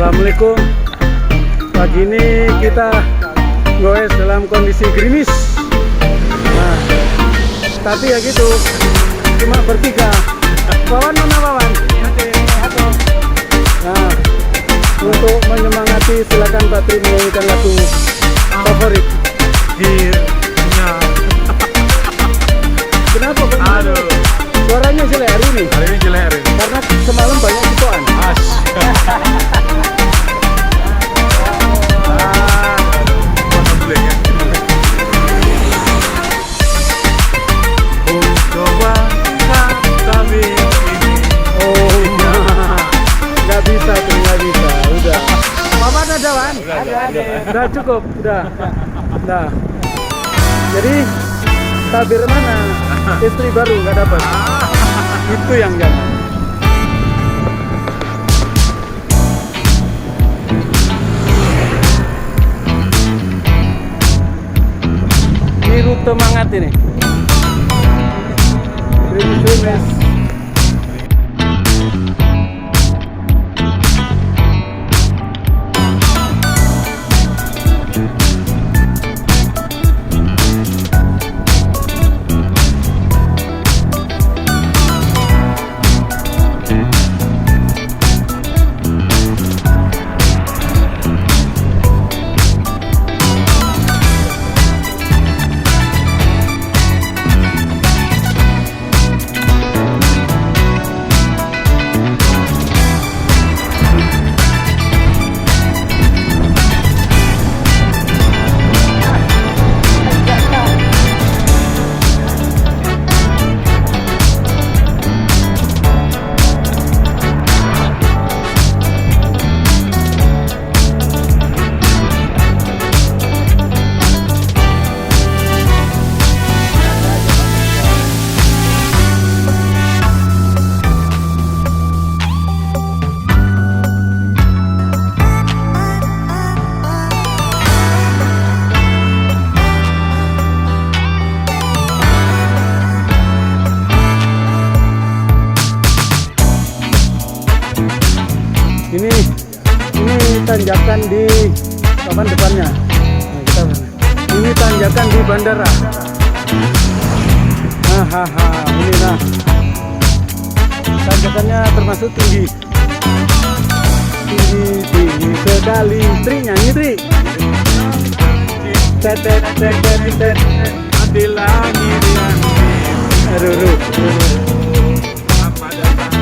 Assalamualaikum. Pagi ini kita goes dalam kondisi gerimis. Nah, tapi ya gitu, cuma bertiga. Wawan mana Wawan? Nah, untuk menyemangati silakan Pak Tri menyanyikan lagu favorit. Dirinya. Kenapa? Aduh. Suaranya jelek hari ini. Hari ini jelek hari ini. Karena semalam banyak cikokan. Udah cukup, udah. Jadi tabir mana istri baru nggak dapat? Itu yang jangan. Ini rute semangat ini. Gerimis. Ini tanjakan di papan depannya. Ini tanjakan di bandara. Ini nah. Tanjakannya termasuk tinggi sekali. Tri nyanyi Tri. Tetap Ada lagi dia. Aduh. Apa datang?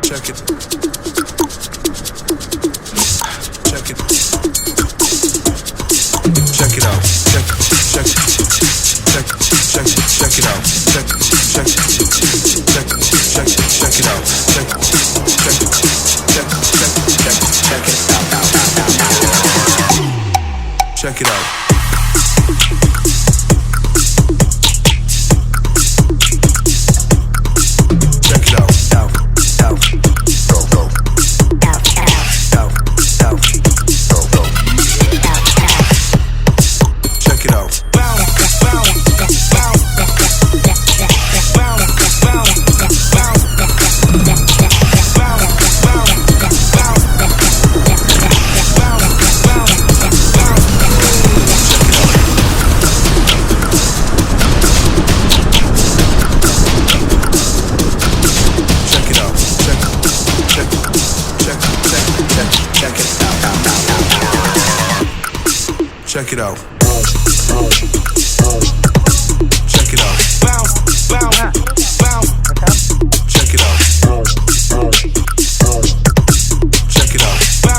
Check it. Check it. Check it out. Check it out. Check it out. Check it out. Check it out. Check it out. Check it out. Check it out. Check it out. Check it out. Check it out. Check it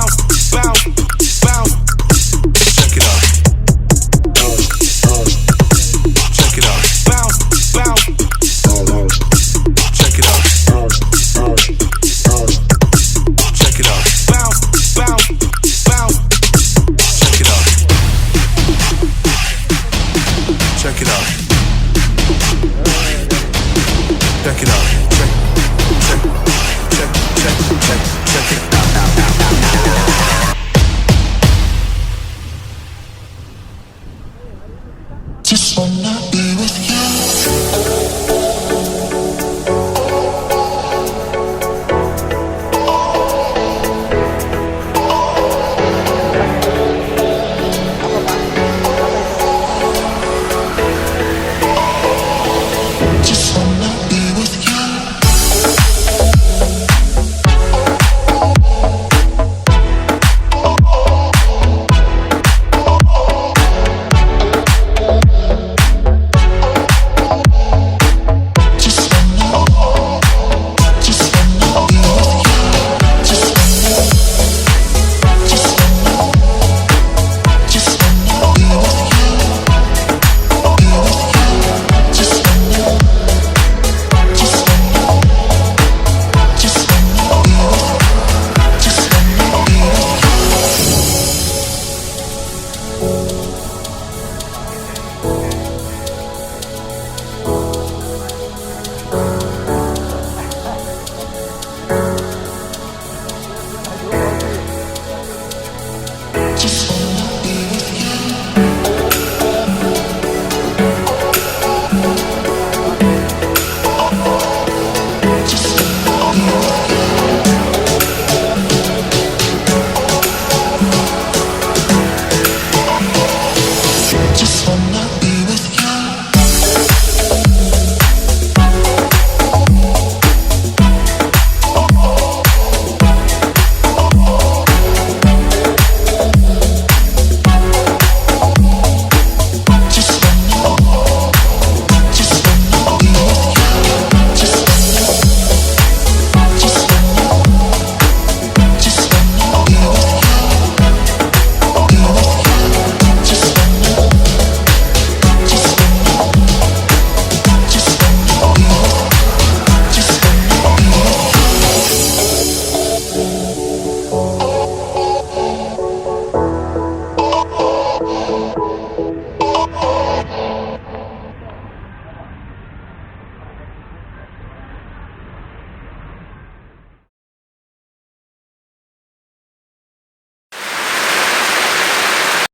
out. Check it out. Check it out. Just wanna be with you.